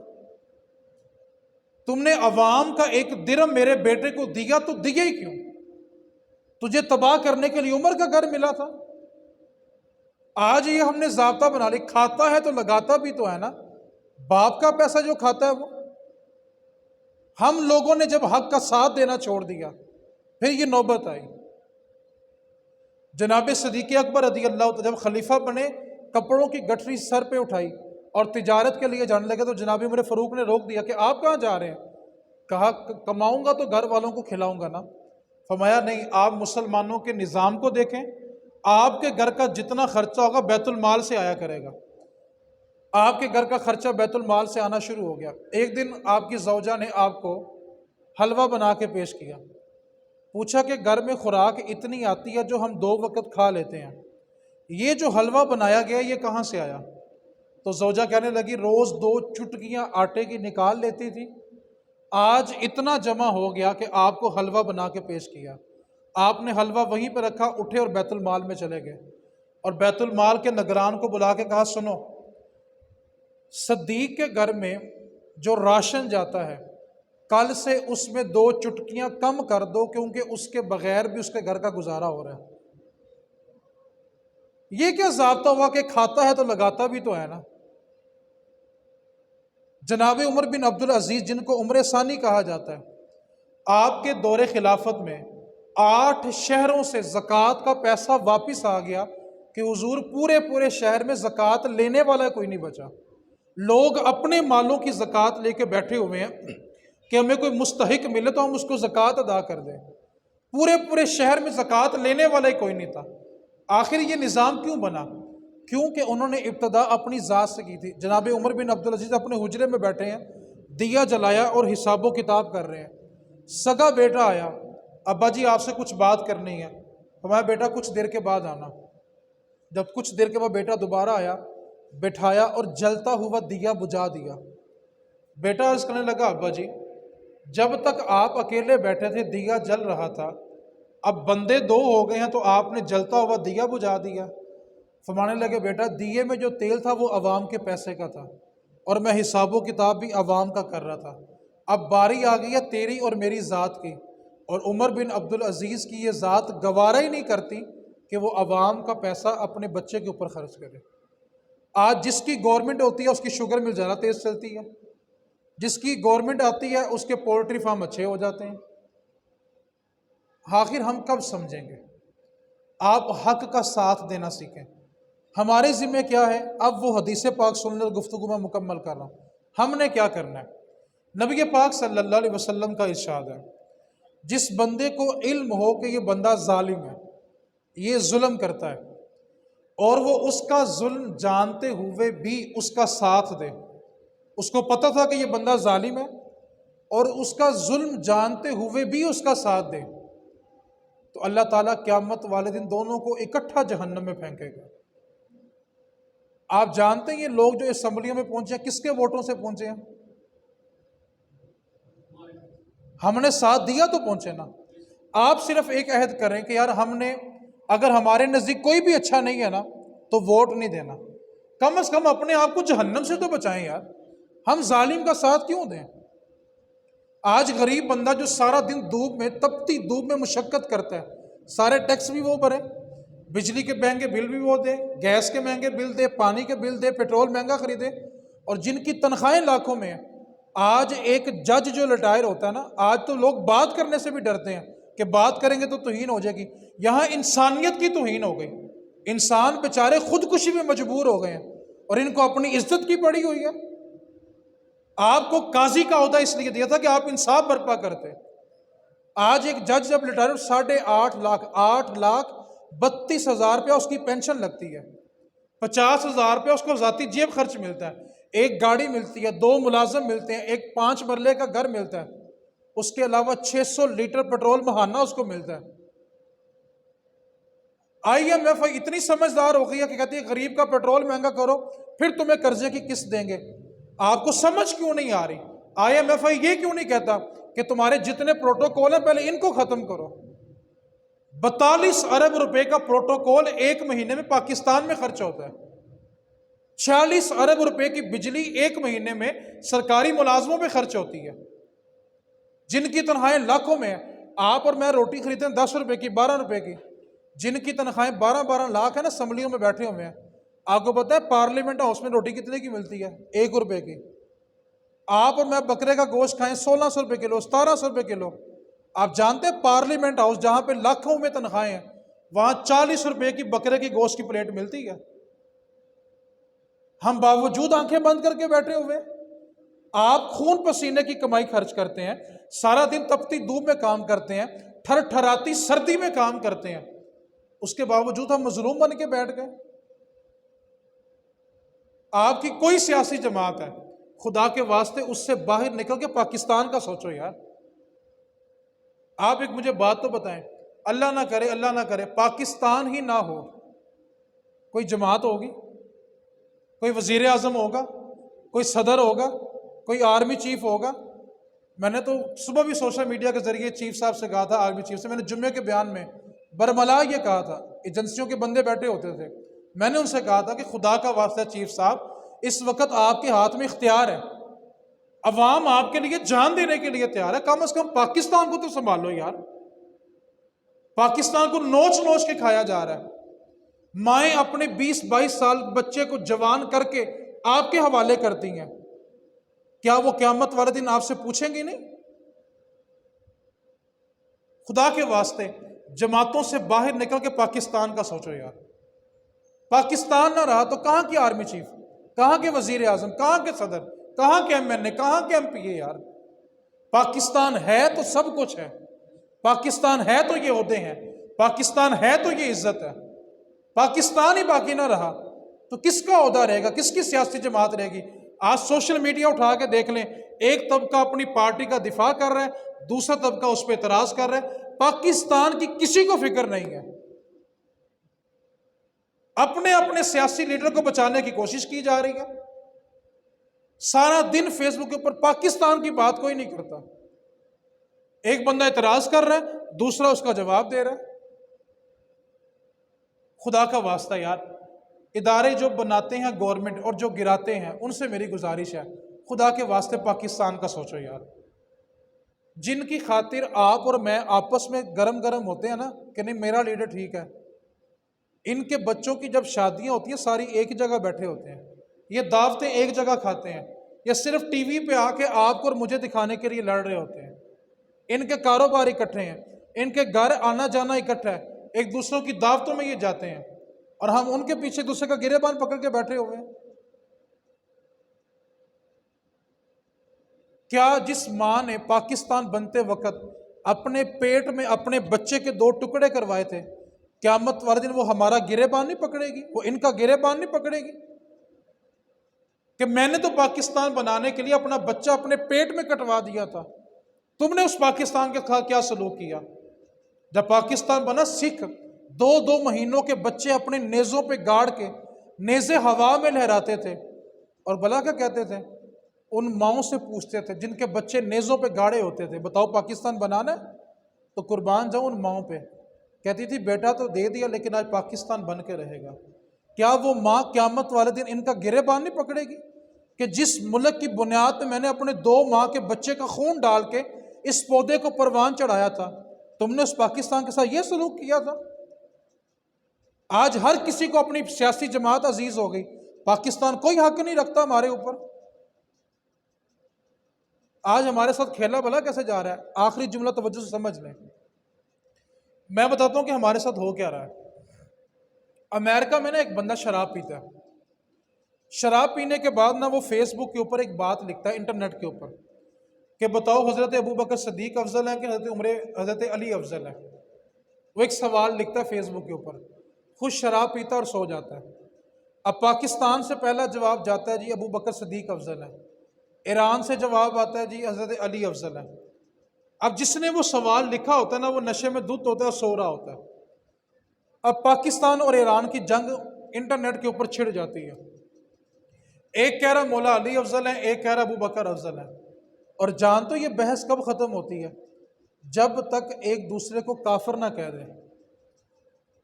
تم نے عوام کا ایک درم میرے بیٹے کو دیا تو دیا ہی کیوں؟ تجھے تباہ کرنے کے لیے عمر کا گھر ملا تھا. آج یہ ہم نے ضابطہ بنا لی، کھاتا ہے تو لگاتا بھی تو ہے نا. باپ کا پیسہ جو کھاتا ہے وہ. ہم لوگوں نے جب حق کا ساتھ دینا چھوڑ دیا، پھر یہ نوبت آئی. جناب صدیق اکبر رضی اللہ عنہ جب خلیفہ بنے، کپڑوں کی گٹھری سر پہ اٹھائی اور تجارت کے لیے جانے لگے تو جناب عمر فاروق نے روک دیا کہ آپ کہاں جا رہے ہیں؟ کہا کماؤں گا تو گھر والوں کو کھلاؤں گا نا. فرمایا نہیں، آپ مسلمانوں کے نظام کو دیکھیں، آپ کے گھر کا جتنا خرچہ ہوگا بیت المال سے آیا کرے گا. آپ کے گھر کا خرچہ بیت المال سے آنا شروع ہو گیا. ایک دن آپ کی زوجہ نے آپ کو حلوہ بنا کے پیش کیا. پوچھا کہ گھر میں خوراک اتنی آتی ہے جو ہم 2 وقت کھا لیتے ہیں، یہ جو حلوہ بنایا گیا یہ کہاں سے آیا؟ تو زوجہ کہنے لگی روز 2 چٹکیاں آٹے کی نکال لیتی تھی، آج اتنا جمع ہو گیا کہ آپ کو حلوہ بنا کے پیش کیا. آپ نے حلوہ وہیں پہ رکھا، اٹھے اور بیت المال میں چلے گئے اور بیت المال کے نگران کو بلا کے کہا سنو، صدیق کے گھر میں جو راشن جاتا ہے کل سے اس میں 2 چٹکیاں کم کر دو، کیونکہ اس کے بغیر بھی اس کے گھر کا گزارا ہو رہا ہے. یہ کیا ضابطہ ہوا کہ کھاتا ہے تو لگاتا بھی تو ہے نا. جناب عمر بن عبدالعزیز جن کو عمر ثانی کہا جاتا ہے، آپ کے دور خلافت میں 8 شہروں سے زکوٰۃ کا پیسہ واپس آ گیا کہ حضور پورے شہر میں زکوٰۃ لینے والا کوئی نہیں بچا. لوگ اپنے مالوں کی زکوٰۃ لے کے بیٹھے ہوئے ہیں کہ ہمیں کوئی مستحق ملے تو ہم اس کو زکوٰۃ ادا کر دیں. پورے شہر میں زکوٰۃ لینے والا ہی کوئی نہیں تھا. آخر یہ نظام کیوں بنا؟ کیونکہ انہوں نے ابتدا اپنی ذات سے کی تھی. جناب عمر بن عبدالعزیز اپنے حجرے میں بیٹھے ہیں، دیا جلایا اور حساب و کتاب کر رہے ہیں. سگا بیٹا آیا، ابا جی آپ سے کچھ بات کرنی ہے. ہمارا بیٹا کچھ دیر کے بعد آنا. جب کچھ دیر کے بعد بیٹا دوبارہ آیا، بٹھایا اور جلتا ہوا دیا بجھا دیا۔ بیٹا عرض کرنے لگا ابا جی، جب تک آپ اکیلے بیٹھے تھے دیا جل رہا تھا، اب بندے دو ہو گئے ہیں تو آپ نے جلتا ہوا دیا بجھا دیا۔ فرمانے لگے بیٹا دیے میں جو تیل تھا وہ عوام کے پیسے کا تھا، اور میں حساب و کتاب بھی عوام کا کر رہا تھا۔ اب باری آ گئی ہے تیری اور میری ذات کی، اور عمر بن عبدالعزیز کی یہ ذات گوارا ہی نہیں کرتی کہ وہ عوام کا پیسہ اپنے بچے کے اوپر خرچ کرے۔ آج جس کی گورنمنٹ ہوتی ہے اس کی شوگر مل زیادہ تیز چلتی ہے، جس کی گورنمنٹ آتی ہے اس کے پولٹری فارم اچھے ہو جاتے ہیں۔ آخر ہم کب سمجھیں گے؟ آپ حق کا ساتھ دینا سیکھیں۔ ہمارے ذمہ کیا ہے؟ اب وہ حدیث پاک سننے اور گفتگو میں مکمل کر رہا ہوں۔ ہم نے کیا کرنا ہے؟ نبی پاک صلی اللہ علیہ وسلم کا ارشاد ہے، جس بندے کو علم ہو کہ یہ بندہ ظالم ہے، یہ ظلم کرتا ہے، اور وہ اس کا ظلم جانتے ہوئے بھی اس کا ساتھ دے، اس کو پتہ تھا کہ یہ بندہ ظالم ہے اور اس کا ظلم جانتے ہوئے بھی اس کا ساتھ دے، تو اللہ تعالیٰ قیامت والے دن دونوں کو اکٹھا جہنم میں پھینکے گا۔ آپ جانتے ہیں یہ لوگ جو اسمبلیوں میں پہنچے ہیں کس کے ووٹوں سے پہنچے ہیں؟ ہم نے ساتھ دیا تو پہنچے نا۔ آپ صرف ایک عہد کریں کہ یار ہم نے، اگر ہمارے نزدیک کوئی بھی اچھا نہیں ہے نا تو ووٹ نہیں دینا، کم از کم اپنے آپ کو جہنم سے تو بچائیں یار، ہم ظالم کا ساتھ کیوں دیں؟ آج غریب بندہ جو سارا دن دھوپ میں، تپتی دھوپ میں مشقت کرتا ہے، سارے ٹیکس بھی وہ بھرے، بجلی کے مہنگے بل بھی وہ دے، گیس کے مہنگے بل دے، پانی کے بل دے، پیٹرول مہنگا خریدے، اور جن کی تنخواہیں لاکھوں میں ہیں۔ آج ایک جج جو ریٹائر ہوتا ہے نا، آج تو لوگ بات کرنے سے بھی ڈرتے ہیں کہ بات کریں گے تو توہین ہو جائے گی۔ یہاں انسانیت کی توہین ہو گئی، انسان بیچارے خودکشی میں مجبور ہو گئے ہیں اور ان کو اپنی عزت کی پڑی ہوئی ہے۔ آپ کو قاضی کا عہدہ اس لیے دیا تھا کہ آپ انصاف برپا کرتے۔ آج ایک جج جب ریٹائر 8,32,000 روپیہ اس کی پینشن لگتی ہے، 50,000 روپیہ اس کو ذاتی جیب خرچ ملتا ہے، ایک گاڑی ملتی ہے، 2 ملازم ملتے ہیں، ایک 5 مرلے کا گھر ملتا ہے، اس کے علاوہ 600 لیٹر پیٹرول ماہانہ اس کو ملتا ہے۔ IMF اتنی سمجھدار ہو گئی ہے کہ کہتی ہے غریب کا پیٹرول مہنگا کرو پھر تمہیں قرضے کی قسط دیں گے۔ آپ کو سمجھ کیوں نہیں آ رہی؟ IMF یہ کیوں نہیں کہتا کہ تمہارے جتنے پروٹوکول ہیں پہلے ان کو ختم کرو؟ 42 ارب روپے کا پروٹوکول ایک مہینے میں پاکستان میں خرچ ہوتا ہے، 46 ارب روپے کی بجلی ایک مہینے میں سرکاری ملازموں پہ خرچ ہوتی ہے، جن کی تنخواہیں لاکھوں میں ہیں۔ آپ اور میں روٹی خریدتے ہیں 10 روپے کی، 12 روپے کی، جن کی تنخواہیں 12 لاکھ ہیں نا، اسمبلیوں میں بیٹھے ہوئے ہیں۔ آپ کو پتہ ہے پارلیمنٹ ہاؤس میں روٹی کتنے کی ملتی ہے؟ 1 روپے کی۔ آپ اور میں بکرے کا گوشت کھائیں 1600 روپے کلو، 1700 روپے کلو۔ آپ جانتے ہیں پارلیمنٹ ہاؤس جہاں پہ لاکھوں میں تنخواہیں ہیں، وہاں 40 روپے کی بکرے کی گوشت کی پلیٹ ملتی ہے۔ ہم باوجود آنکھیں بند کر کے بیٹھے ہوئے، آپ خون پسینے کی کمائی خرچ کرتے ہیں، سارا دن تپتی دھوپ میں کام کرتے ہیں، تھر تھراتی سردی میں کام کرتے ہیں، اس کے باوجود ہم مظلوم بن کے بیٹھ گئے۔ آپ کی کوئی سیاسی جماعت ہے، خدا کے واسطے اس سے باہر نکل کے پاکستان کا سوچو یار۔ آپ ایک مجھے بات تو بتائیں، اللہ نہ کرے پاکستان ہی نہ ہو، کوئی جماعت ہوگی؟ کوئی وزیر اعظم ہوگا؟ کوئی صدر ہوگا؟ کوئی آرمی چیف ہوگا؟ میں نے تو صبح بھی سوشل میڈیا کے ذریعے چیف صاحب سے کہا تھا، آرمی چیف سے، میں نے جمعے کے بیان میں برملا یہ کہا تھا، ایجنسیوں کے بندے بیٹھے ہوتے تھے، میں نے ان سے کہا تھا کہ خدا کا واسطہ چیف صاحب اس وقت آپ کے ہاتھ میں اختیار ہے، عوام آپ کے لیے جان دینے کے لیے تیار ہے، کم از کم پاکستان کو تو سنبھالو یار۔ پاکستان کو نوچ نوچ کے کھایا جا رہا ہے، مائیں اپنے 20-22 سال بچے کو جوان کر کے آپ کے حوالے کرتی ہیں، کیا وہ قیامت والے دن آپ سے پوچھیں گی نہیں؟ خدا کے واسطے جماعتوں سے باہر نکل کے پاکستان کا سوچو یار۔ پاکستان نہ رہا تو کہاں کی آرمی چیف، کہاں کے وزیر اعظم، کہاں کے صدر، کہاں کے MNA، کہاں کے MP یار۔ پاکستان ہے تو سب کچھ ہے، پاکستان ہے تو یہ عہدے ہیں، پاکستان ہے تو یہ عزت ہے۔ پاکستان ہی باقی نہ رہا تو کس کا عہدہ رہے گا، کس کی سیاسی جماعت رہے گی؟ آج سوشل میڈیا اٹھا کے دیکھ لیں، ایک طبقہ اپنی پارٹی کا دفاع کر رہا ہے، دوسرا طبقہ اس پہ اعتراض کر رہا ہے، پاکستان کی کسی کو فکر نہیں ہے۔ اپنے اپنے سیاسی لیڈر کو بچانے کی کوشش کی جا رہی ہے. سارا دن فیس بک کے اوپر پاکستان کی بات کوئی نہیں کرتا. ایک بندہ اعتراض کر رہا ہے، دوسرا اس کا جواب دے رہا ہے. خدا کا واسطہ یار، ادارے جو بناتے ہیں گورنمنٹ اور جو گراتے ہیں، ان سے میری گزارش ہے، خدا کے واسطے پاکستان کا سوچو یار. جن کی خاطر آپ اور میں آپس میں گرم گرم ہوتے ہیں نا کہ نہیں میرا لیڈر ٹھیک ہے، ان کے بچوں کی جب شادیاں ہوتی ہیں ساری ایک ہی جگہ بیٹھے ہوتے ہیں، یہ دعوتیں ایک جگہ کھاتے ہیں، یا صرف ٹی وی پہ آ کے آپ کو اور مجھے دکھانے کے لیے لڑ رہے ہوتے ہیں. ان کے کاروبار اکٹھے ہیں، ان کے گھر آنا جانا اکٹھا ہے، ایک دوسروں کی دعوتوں میں یہ جاتے ہیں، اور ہم ان کے پیچھے دوسرے کا گریبان پکڑ کے بیٹھے ہوئے ہیں. کیا جس ماں نے پاکستان بنتے وقت اپنے پیٹ میں اپنے بچے کے 2 ٹکڑے کروائے تھے، قیامت والے دن وہ ہمارا گریبان نہیں پکڑے گی؟ وہ ان کا گریبان نہیں پکڑے گی کہ میں نے تو پاکستان بنانے کے لیے اپنا بچہ اپنے پیٹ میں کٹوا دیا تھا، تم نے اس پاکستان کے ساتھ کیا سلوک کیا؟ جب پاکستان بنا، سکھ 2 مہینوں کے بچے اپنے نیزوں پہ گاڑ کے نیزے ہوا میں لہراتے تھے، اور بلا کیا کہتے تھے؟ ان ماؤں سے پوچھتے تھے جن کے بچے نیزوں پہ گاڑے ہوتے تھے، بتاؤ پاکستان بنانا ہے؟ تو قربان جاؤں ان ماؤں پہ. کہتی تھی بیٹا تو دے دیا لیکن آج پاکستان بن کے رہے گا. کیا وہ ماں قیامت والے دن ان کا گریبان نہیں پکڑے گی کہ جس ملک کی بنیاد پہ میں نے اپنے 2 ماہ کے بچے کا خون ڈال کے اس پودے کو پروان چڑھایا تھا، تم نے اس پاکستان کے ساتھ یہ سلوک کیا تھا؟ آج ہر کسی کو اپنی سیاسی جماعت عزیز ہو گئی، پاکستان کوئی حق نہیں رکھتا ہمارے اوپر. آج ہمارے ساتھ کھیلا بھلا کیسے جا رہا ہے؟ آخری جملہ توجہ سے سمجھ لیں. میں بتاتا ہوں کہ ہمارے ساتھ ہو کیا رہا ہے. امریکہ میں نا ایک بندہ شراب پیتا ہے، شراب پینے کے بعد نا وہ فیس بک کے اوپر ایک بات لکھتا ہے انٹرنیٹ کے اوپر کہ بتاؤ حضرت ابو بکر صدیق افضل ہے کہ حضرت علی افضل ہے. وہ ایک سوال لکھتا ہے فیس بک کے اوپر، خود شراب پیتا اور سو جاتا ہے. اب پاکستان سے پہلا جواب جاتا ہے جی ابو بکر صدیق افضل ہے، ایران سے جواب آتا ہے جی حضرت علی افضل ہے. اب جس نے وہ سوال لکھا ہوتا ہے نا وہ نشے میں دھت ہوتا ہے اور سو رہا ہوتا ہے. اب پاکستان اور ایران کی جنگ انٹرنیٹ کے اوپر چھڑ جاتی ہے. ایک کہہ رہا مولا علی افضل ہے، ایک کہہ رہا ابو بکر افضل ہے. اور جان تو یہ بحث کب ختم ہوتی ہے؟ جب تک ایک دوسرے کو کافر نہ کہہ دیں،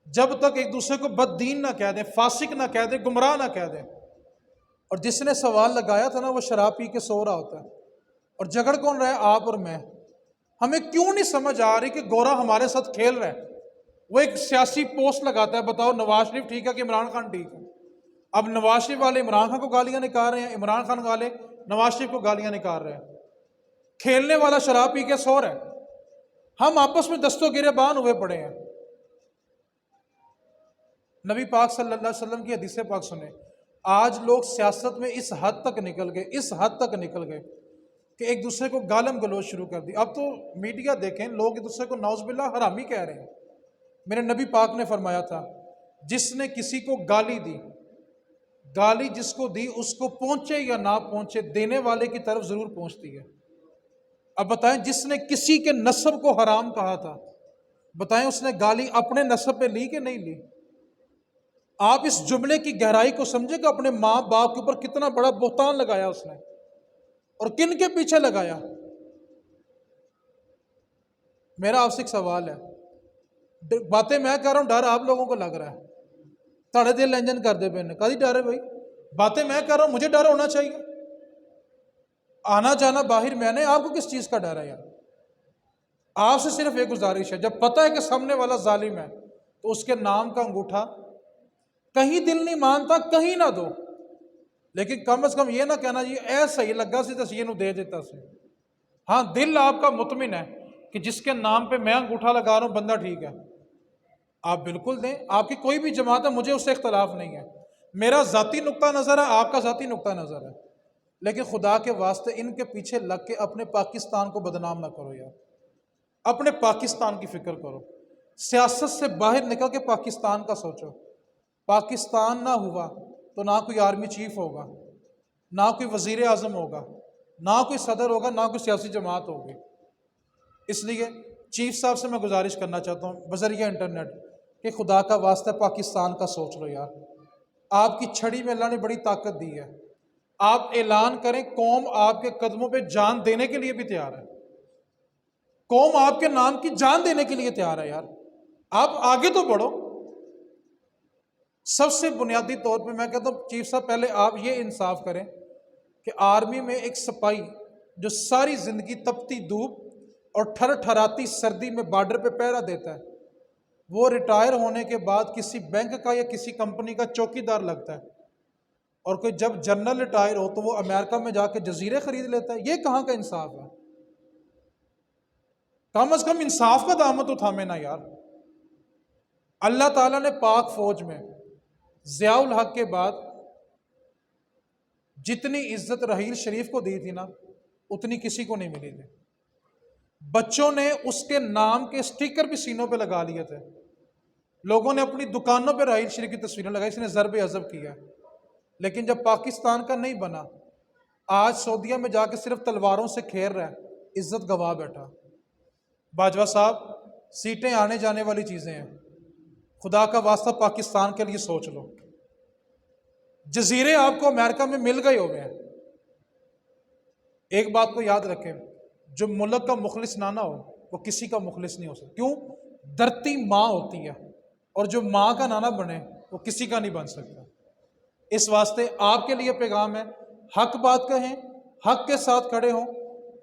جب تک ایک دوسرے کو بد دین نہ کہہ دیں، فاسق نہ کہہ دیں، گمراہ نہ کہہ دیں. اور جس نے سوال لگایا تھا نا وہ شراب پی کے سو رہا ہوتا ہے. اور جھگڑ کون رہا ہے؟ آپ اور میں. ہمیں کیوں نہیں سمجھ آ رہی کہ گورا ہمارے ساتھ کھیل رہا ہے؟ وہ ایک سیاسی پوسٹ لگاتا ہے، بتاؤ نواز شریف ٹھیک ہے کہ عمران خان ٹھیک ہے؟ اب نواز شریف والے عمران خان کو گالیاں نکال رہے ہیں، عمران خان والے نواز شریف کو گالیاں نکال رہے ہیں. کھیلنے والا شراب پی کے سو رہا ہے، ہم آپس میں دست و گریبان ہوئے پڑے ہیں. نبی پاک صلی اللہ علیہ وسلم کی حدیث پاک سنیں. آج لوگ سیاست میں اس حد تک نکل گئے کہ ایک دوسرے کو گالم گلوچ شروع کر دی. اب تو میڈیا دیکھیں، لوگ ایک دوسرے کو نعوذ باللہ حرامی کہہ رہے ہیں. میرے نبی پاک نے فرمایا تھا جس نے کسی کو گالی دی، گالی جس کو دی اس کو پہنچے یا نہ پہنچے دینے والے کی طرف ضرور پہنچتی ہے. اب بتائیں جس نے کسی کے نسب کو حرام کہا تھا، بتائیں اس نے گالی اپنے نسب پہ لی کہ نہیں لی؟ آپ اس جملے کی گہرائی کو سمجھے کہ اپنے ماں باپ کے اوپر کتنا بڑا بہتان لگایا اس نے، اور کن کے پیچھے لگایا. میرا آپ سے ایک سوال ہے، باتیں میں کر رہا ہوں، ڈر آپ لوگوں کو لگ رہا ہے، تھوڑے دل انجن کر دے پہ نے کدی ڈر ہے بھائی؟ باتیں میں کر رہا ہوں، مجھے ڈر ہونا چاہیے. آنا جانا باہر میں نے، آپ کو کس چیز کا ڈر ہے یار؟ آپ سے صرف ایک گزارش ہے، جب پتہ ہے کہ سامنے والا ظالم ہے تو اس کے نام کا انگوٹھا کہیں دل نہیں مانتا کہیں نہ دو، لیکن کم از کم یہ نہ کہنا جی اے صحیح لگا سی تو یہ دے دیتا سی. ہاں دل آپ کا مطمئن ہے کہ جس کے نام پہ میں انگوٹھا لگا رہا ہوں بندہ ٹھیک ہے، آپ بالکل دیں. آپ کی کوئی بھی جماعت ہے، مجھے اس سے اختلاف نہیں ہے، میرا ذاتی نقطہ نظر ہے، آپ کا ذاتی نقطہ نظر ہے، لیکن خدا کے واسطے ان کے پیچھے لگ کے اپنے پاکستان کو بدنام نہ کرو یار. اپنے پاکستان کی فکر کرو، سیاست سے باہر نکل کے پاکستان کا سوچو. پاکستان نہ ہوا تو نہ کوئی آرمی چیف ہوگا، نہ کوئی وزیر اعظم ہوگا، نہ کوئی صدر ہوگا، نہ کوئی سیاسی جماعت ہوگی. اس لیے چیف صاحب سے میں گزارش کرنا چاہتا ہوں بذریعہ انٹرنیٹ، کہ خدا کا واسطہ پاکستان کا سوچ لو یار، آپ کی چھڑی میں اللہ نے بڑی طاقت دی ہے، آپ اعلان کریں قوم آپ کے قدموں پہ جان دینے کے لیے بھی تیار ہے، قوم آپ کے نام کی جان دینے کے لیے تیار ہے یار، آپ آگے تو بڑھو۔ سب سے بنیادی طور پہ میں کہتا ہوں چیف صاحب پہلے آپ یہ انصاف کریں کہ آرمی میں ایک سپاہی جو ساری زندگی تپتی دھوپ اور ٹھر ٹھراتی سردی میں بارڈر پہ پہرا دیتا ہے، وہ ریٹائر ہونے کے بعد کسی بینک کا یا کسی کمپنی کا چوکیدار لگتا ہے، اور کوئی جب جنرل ریٹائر ہو تو وہ امریکہ میں جا کے جزیرے خرید لیتا ہے؟ یہ کہاں کا انصاف ہے؟ کم از کم انصاف کا دامن تو تھامے نا یار۔ اللہ تعالیٰ نے پاک فوج میں ضیاء الحق کے بعد جتنی عزت رحیل شریف کو دی تھی نا، اتنی کسی کو نہیں ملی تھی۔ بچوں نے اس کے نام کے سٹیکر بھی سینوں پہ لگا لیے تھے، لوگوں نے اپنی دکانوں پہ رحیل شریف کی تصویریں لگائی، اس نے ضرب عضب کیا۔ لیکن جب پاکستان کا نہیں بنا، آج سعودیہ میں جا کے صرف تلواروں سے کھیر رہا ہے، عزت گوا بیٹھا۔ باجوہ صاحب، سیٹیں آنے جانے والی چیزیں ہیں، خدا کا واسطہ پاکستان کے لیے سوچ لو۔ جزیرے آپ کو امریکہ میں مل گئے ہوئے ہیں۔ ایک بات کو یاد رکھیں، جو ملک کا مخلص نہ ہو وہ کسی کا مخلص نہیں ہو سکتا۔ کیوں؟ دھرتی ماں ہوتی ہے، اور جو ماں کا نانا بنے وہ کسی کا نہیں بن سکتا۔ اس واسطے آپ کے لیے پیغام ہے، حق بات کہیں، حق کے ساتھ کھڑے ہوں۔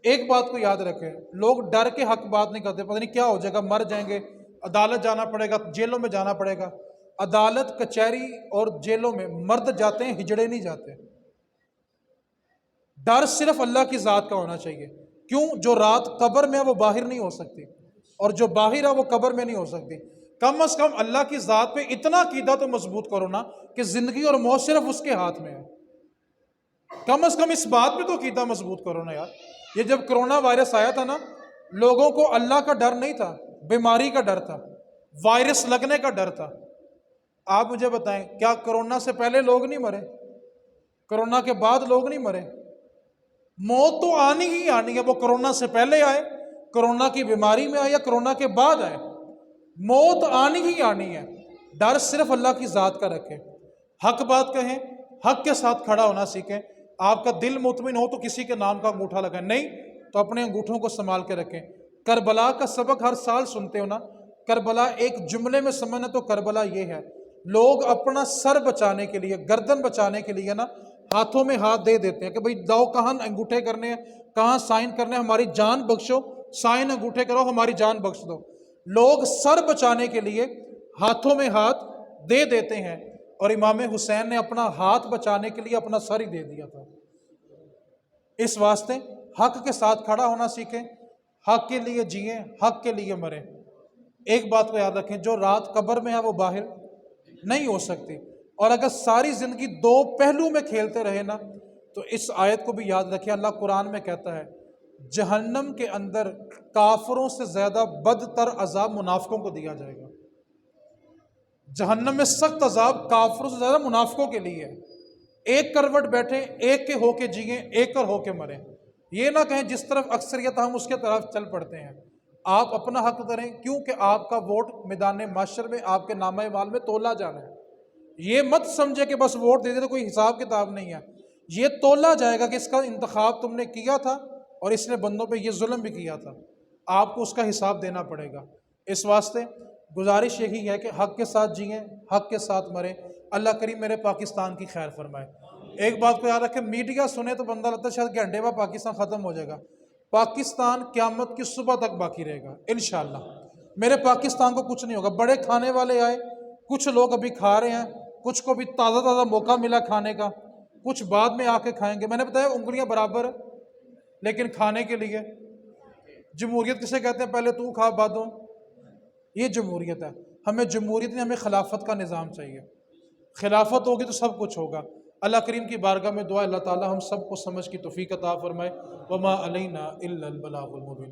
ایک بات کو یاد رکھیں، لوگ ڈر کے حق بات نہیں کرتے، پتہ نہیں کیا ہو جائے گا، مر جائیں گے، عدالت جانا پڑے گا، جیلوں میں جانا پڑے گا۔ عدالت، کچہری اور جیلوں میں مرد جاتے ہیں، ہجڑے نہیں جاتے۔ ڈر صرف اللہ کی ذات کا ہونا چاہیے۔ کیوں؟ جو رات قبر میں ہے وہ باہر نہیں ہو سکتی، اور جو باہر ہے وہ قبر میں نہیں ہو سکتی۔ کم از کم اللہ کی ذات پہ اتنا عقیدہ تو مضبوط کرو نا کہ زندگی اور موت صرف اس کے ہاتھ میں ہے۔ کم از کم اس بات پہ تو عقیدہ مضبوط کرو نا یار۔ یہ جب کرونا وائرس آیا تھا نا، لوگوں کو اللہ کا ڈر نہیں تھا، بیماری کا ڈر تھا، وائرس لگنے کا ڈر تھا۔ آپ مجھے بتائیں، کیا کرونا سے پہلے لوگ نہیں مرے؟ کرونا کے بعد لوگ نہیں مرے؟ موت تو آنی ہی آنی ہے، وہ کرونا سے پہلے آئے، کرونا کی بیماری میں آئے یا کرونا کے بعد آئے، موت آنی ہی آنی ہے۔ ڈر صرف اللہ کی ذات کا رکھیں، حق بات کہیں، حق کے ساتھ کھڑا ہونا سیکھیں۔ آپ کا دل مطمئن ہو تو کسی کے نام کا انگوٹھا لگائیں، نہیں تو اپنے انگوٹھوں کو سنبھال کے رکھیں۔ کربلا کا سبق ہر سال سنتے ہو نا، کربلا ایک جملے میں سمجھنا تو کربلا یہ ہے، لوگ اپنا سر بچانے کے لیے، گردن بچانے کے لیے نا ہاتھوں میں ہاتھ دے دیتے ہیں کہ بھئی داؤ کہاں انگوٹھے کرنے ہیں، کہاں سائن کرنے ہیں، ہماری جان بخشو، سائن انگوٹھے کرو، ہماری جان بخش دو۔ لوگ سر بچانے کے لیے ہاتھوں میں ہاتھ دے دیتے ہیں، اور امام حسین نے اپنا ہاتھ بچانے کے لیے اپنا سر ہی دے دیا تھا۔ اس واسطے حق کے ساتھ کھڑا ہونا سیکھیں، حق کے لیے جئیں، حق کے لیے مریں۔ ایک بات کو یاد رکھیں، جو رات قبر میں ہے وہ باہر نہیں ہو سکتی، اور اگر ساری زندگی دو پہلو میں کھیلتے رہے نا تو اس آیت کو بھی یاد رکھیں، اللہ قرآن میں کہتا ہے جہنم کے اندر کافروں سے زیادہ بدتر عذاب منافقوں کو دیا جائے گا۔ جہنم میں سخت عذاب کافروں سے زیادہ منافقوں کے لیے ہے۔ ایک کروٹ بیٹھیں، ایک کے ہو کے جئیں، ایک کر ہو کے مریں۔ یہ نہ کہیں جس طرف اکثریت ہم اس کے طرف چل پڑتے ہیں۔ آپ اپنا حق کریں، کیونکہ آپ کا ووٹ میدان محشر میں آپ کے نامہ اعمال میں تولا جانا ہے۔ یہ مت سمجھے کہ بس ووٹ دے دے تو کوئی حساب کتاب نہیں ہے، یہ تولا جائے گا کہ اس کا انتخاب تم نے کیا تھا اور اس نے بندوں پہ یہ ظلم بھی کیا تھا، آپ کو اس کا حساب دینا پڑے گا۔ اس واسطے گزارش یہی ہے کہ حق کے ساتھ جئیں، حق کے ساتھ مریں۔ اللہ کریم میرے پاکستان کی خیر فرمائے۔ ایک بات کو یاد رکھیں، میڈیا سنے تو بندہ لگتا ہے شاید گھنٹے بعد پاکستان ختم ہو جائے گا، پاکستان قیامت کی صبح تک باقی رہے گا انشاءاللہ۔ میرے پاکستان کو کچھ نہیں ہوگا، بڑے کھانے والے آئے، کچھ لوگ ابھی کھا رہے ہیں، کچھ کو بھی تازہ تازہ موقع ملا کھانے کا، کچھ بعد میں آ کے کھائیں گے۔ میں نے بتایا انگلیاں برابر لیکن کھانے کے لیے جمہوریت کسے کہتے ہیں؟ پہلے تو کھا بعدوں، یہ جمہوریت ہے۔ ہمیں جمہوریت نہیں، ہمیں خلافت کا نظام چاہیے۔ خلافت ہوگی تو سب کچھ ہوگا۔ اللہ کریم کی بارگاہ میں دعا، اللہ تعالی ہم سب کو سمجھ کی توفیق عطا فرمائے۔ وما علینا الا البلاغ المبین۔